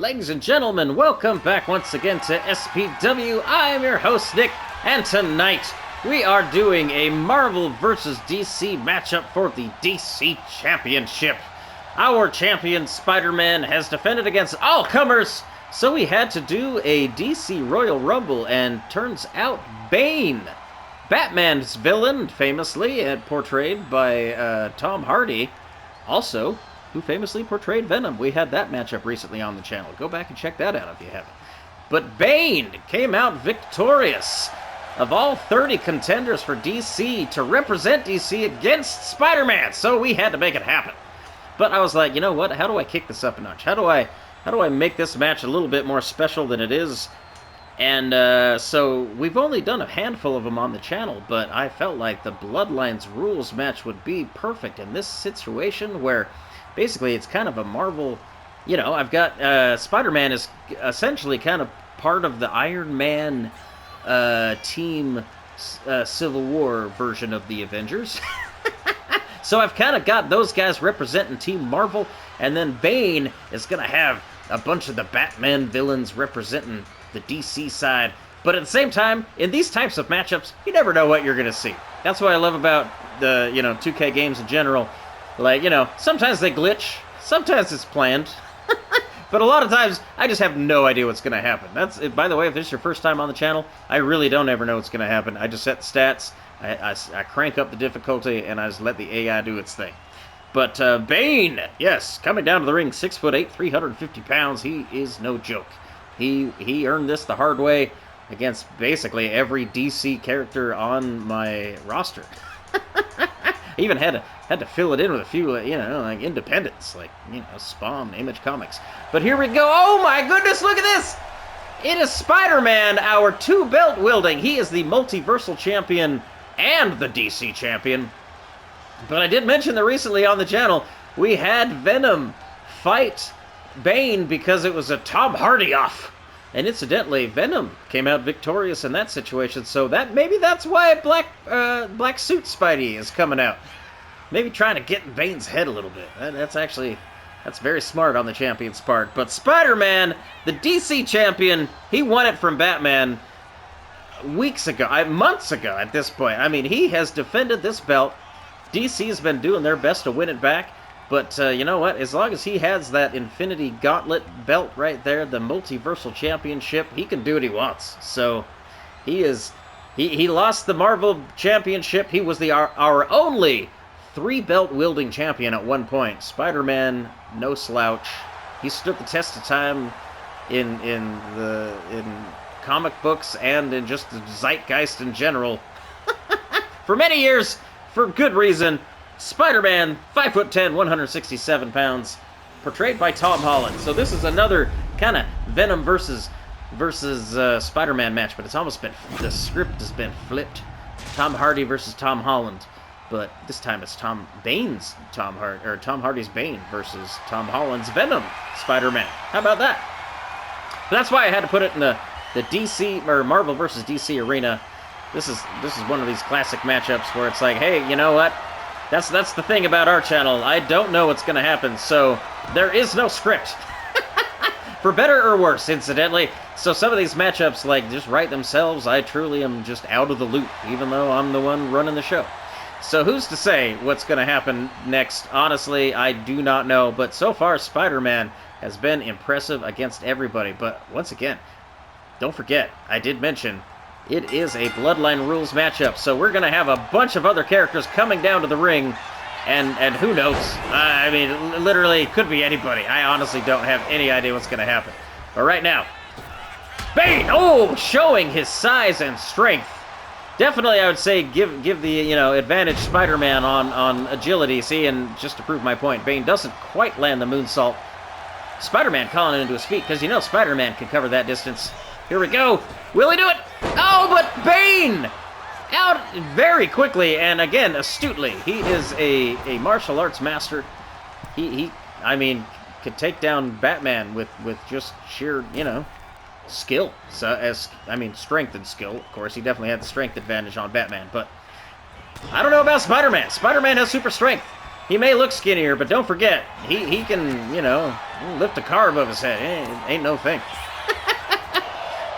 Ladies and gentlemen, welcome back once again to SPW. I am your host, Nick, and tonight we are doing a Marvel vs. DC matchup for the DC Championship. Our champion, Spider-Man, has defended against all comers, so we had to do a DC Royal Rumble, and turns out Bane, Batman's villain, famously portrayed by Tom Hardy, also who famously portrayed Venom. We had that matchup recently on the channel. Go back and check that out if you haven't. But Bane came out victorious. Of all 30 contenders for DC to represent DC against Spider-Man, so we had to make it happen. But I was like, you know what? How do I kick this up a notch? How do I make this match a little bit more special than it is? And so we've only done a handful of them on the channel, but I felt like the Bloodline's rules match would be perfect in this situation where basically it's kind of a Marvel, you know, I've got Spider-Man is essentially kind of part of the Iron Man team Civil War version of the Avengers. So I've kind of got those guys representing Team Marvel, and then Bane is going to have a bunch of the Batman villains representing the DC side. But at the same time, in these types of matchups, you never know what you're going to see. That's what I love about the, 2K games in general. Like, sometimes they glitch, sometimes it's planned, but a lot of times I just have no idea what's going to happen. That's, by the way, if this is your first time on the channel, I really don't ever know what's going to happen. I just set the stats, I crank up the difficulty, and I just let the AI do its thing. But Bane, yes, coming down to the ring, 6'8", 350 pounds, he is no joke. He earned this the hard way against basically every DC character on my roster. I even had to fill it in with a few, like independents, like, Spawn, Image Comics. But here we go. Oh my goodness, look at this! It is Spider-Man, our two-belt wielding. He is the multiversal champion and the DC champion. But I did mention that recently on the channel, we had Venom fight Bane because it was a Tom Hardy off. And incidentally, Venom came out victorious in that situation, so maybe that's why Black Suit Spidey is coming out. Maybe trying to get in Bane's head a little bit. That's very smart on the champion's part. But Spider-Man, the DC champion, he won it from Batman weeks ago, months ago at this point. I mean, he has defended this belt. DC's been doing their best to win it back. But you know what? As long as he has that Infinity Gauntlet belt right there, the Multiversal Championship, he can do what he wants. So he lost the Marvel Championship. He was our only three-belt wielding champion at one point. Spider-Man, no slouch. He stood the test of time in comic books and in just the zeitgeist in general for many years, for good reason. Spider-Man, 5'10", 167 pounds, portrayed by Tom Holland. So this is another kind of Venom versus Spider-Man match, but it's almost been, the script has been flipped. Tom Hardy versus Tom Holland, but this time it's Tom Hardy's Bane versus Tom Holland's Venom Spider-Man. How about that? But that's why I had to put it in the DC or Marvel versus DC arena. This is one of these classic matchups where it's like, hey, you know what? That's the thing about our channel. I don't know what's going to happen, so there is no script. For better or worse, incidentally. So some of these matchups, like, just write themselves. I truly am just out of the loop, even though I'm the one running the show. So who's to say what's going to happen next? Honestly, I do not know. But so far, Spider-Man has been impressive against everybody. But once again, don't forget, I did mention it is a Bloodline rules matchup, so we're going to have a bunch of other characters coming down to the ring, and who knows? I mean, literally, could be anybody. I honestly don't have any idea what's going to happen. But right now, Bane, showing his size and strength. Definitely, I would say, give the, advantage Spider-Man on agility. See, and just to prove my point, Bane doesn't quite land the moonsault. Spider-Man calling it into his feet, because Spider-Man can cover that distance. Here we go. Will he do it? Oh, but Bane! Out very quickly, and again, astutely. He is a martial arts master. He could take down Batman with just sheer, skill. So, strength and skill. Of course, he definitely had the strength advantage on Batman, but I don't know about Spider-Man. Spider-Man has super strength. He may look skinnier, but don't forget, he can, you know, lift a car above his head. Ain't no thing.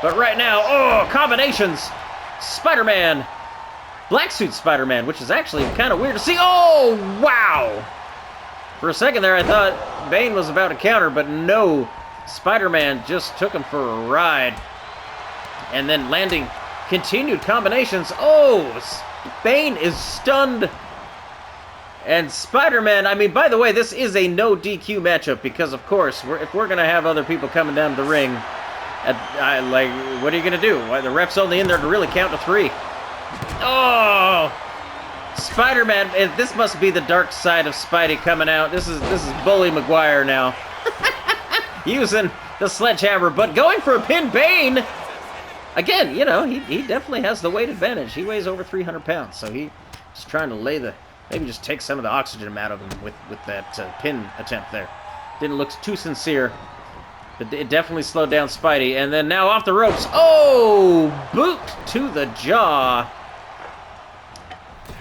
But right now, oh, combinations. Spider-Man. Black suit Spider-Man, which is actually kind of weird to see. Oh, wow. For a second there, I thought Bane was about to counter, but no. Spider-Man just took him for a ride. And then landing continued combinations. Oh, Bane is stunned. And Spider-Man, I mean, by the way, this is a no DQ matchup because, of course, if we're going to have other people coming down the ring, like, what are you going to do? Why, the ref's only in there to really count to 3. Oh! Spider-Man, this must be the dark side of Spidey coming out. This is Bully Maguire now. Using the sledgehammer, but going for a pin. Bane! Again, you know, he definitely has the weight advantage. He weighs over 300 pounds, so he's trying to lay the... Maybe just take some of the oxygen out of him with that pin attempt there. Didn't look too sincere, but it definitely slowed down Spidey. And then now off the ropes. Oh! Boot to the jaw.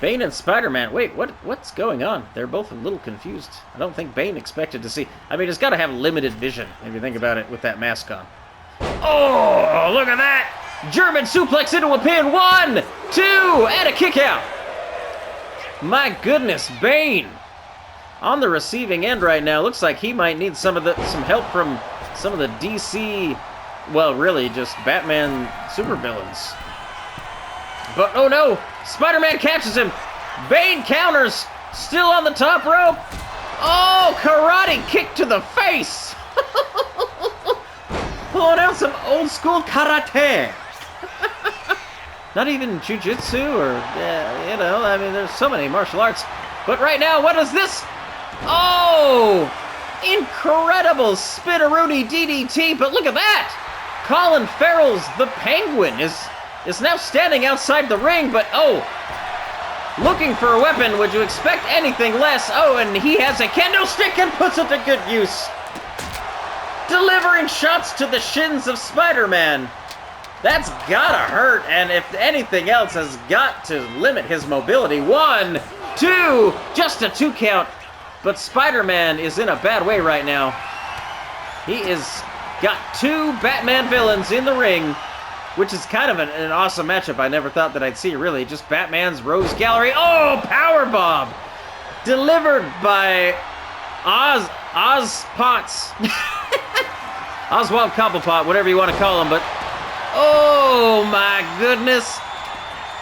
Bane and Spider-Man. Wait, what's going on? They're both a little confused. I don't think Bane expected to see... I mean, he's got to have limited vision, if you think about it, with that mask on. Oh, look at that! German suplex into a pin. 1, 2, and a kick out. My goodness, Bane on the receiving end right now. Looks like he might need some help from some of the DC, well, really just Batman supervillains. But oh no, Spider-Man catches him. Bane counters, still on the top rope. Oh, karate kick to the face. Pulling out some old school karate. Not even jiu-jitsu or, you know, I mean, there's so many martial arts. But right now, what is this? Oh! Incredible spinneroonie DDT, but look at that! Colin Farrell's The Penguin is now standing outside the ring, but oh! Looking for a weapon, would you expect anything less? Oh, and he has a kendo stick and puts it to good use. Delivering shots to the shins of Spider-Man. That's gotta hurt, and if anything else, has got to limit his mobility. 1, 2, just a 2 count. But Spider-Man is in a bad way right now. He is got 2 Batman villains in the ring, which is kind of an awesome matchup I never thought that I'd see, really. Just Batman's Rose Gallery. Oh, powerbomb! Delivered by Oz Potts. Oswald Cobblepot, whatever you want to call him, but... Oh my goodness!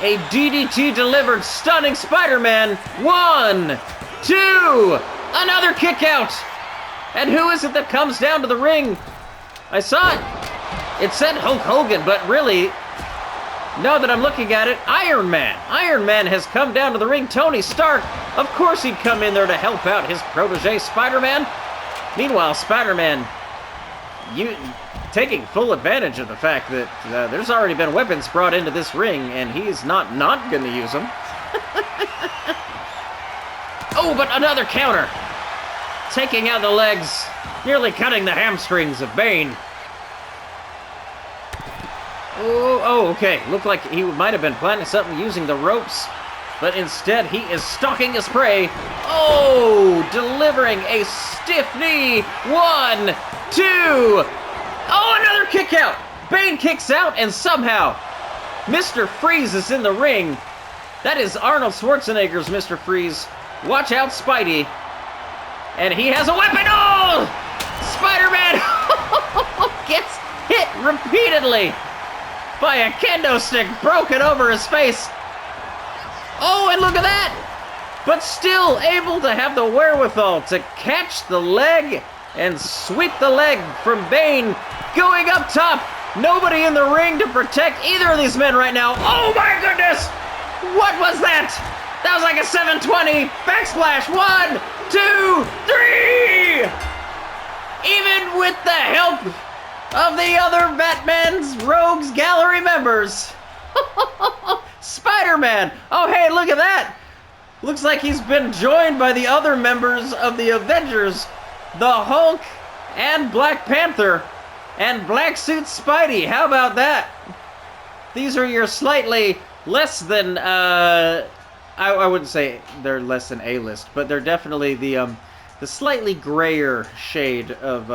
A DDT delivered, stunning Spider-Man. 1, 2, another kick out. And who is it that comes down to the ring? I saw it. It said Hulk Hogan, but really, now that I'm looking at it, Iron Man. Iron Man has come down to the ring. Tony Stark, of course he'd come in there to help out his protege, Spider-Man. Meanwhile, Spider-Man, taking full advantage of the fact that there's already been weapons brought into this ring, and he's not going to use them. Oh, but another counter. Taking out the legs, nearly cutting the hamstrings of Bane. Oh, okay. Looked like he might have been planning something using the ropes, but instead he is stalking his prey. Oh, delivering a stiff knee. 1, 2... Oh, another kick out! Bane kicks out, and somehow Mr. Freeze is in the ring. That is Arnold Schwarzenegger's Mr. Freeze. Watch out, Spidey. And he has a weapon. Oh! Spider-Man gets hit repeatedly by a kendo stick broken over his face. Oh, and look at that! But still able to have the wherewithal to catch the leg and sweep the leg from Bane. Going up top. Nobody in the ring to protect either of these men right now. Oh my goodness! What was that? That was like a 720 backsplash. 1, 2, 3! Even with the help of the other Batman's Rogues Gallery members. Spider-Man. Oh, hey, look at that. Looks like he's been joined by the other members of the Avengers. The Hulk and Black Panther and Black Suit Spidey. How about that? These are your slightly less than I wouldn't say they're less than A-list, but they're definitely the slightly grayer shade of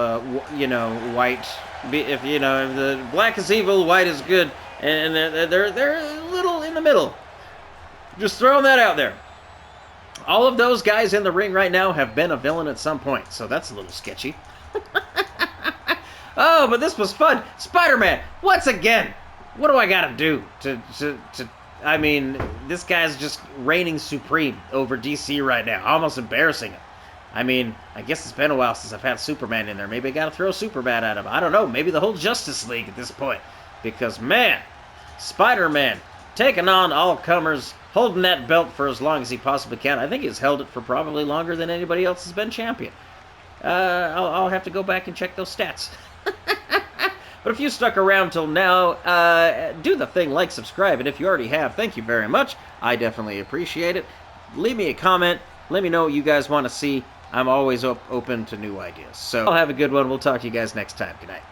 you know, white. If you know, if the black is evil, white is good, and they're a little in the middle. Just throwing that out there. All of those guys in the ring right now have been a villain at some point, so that's a little sketchy. Oh, but this was fun. Spider-Man, once again, what do I gotta do to I mean, this guy's just reigning supreme over DC right now, almost embarrassing him. I mean, I guess it's been a while since I've had Superman in there. Maybe I gotta throw Superman at him. I don't know, maybe the whole Justice League at this point. Because, man, Spider-Man taking on all comers, holding that belt for as long as he possibly can. I think he's held it for probably longer than anybody else has been champion. I'll have to go back and check those stats. But if you stuck around till now, do the thing, like, subscribe, and if you already have, thank you very much. I definitely appreciate it. Leave me a comment. Let me know what you guys want to see. I'm always open to new ideas. So, I'll have a good one. We'll talk to you guys next time. Good night.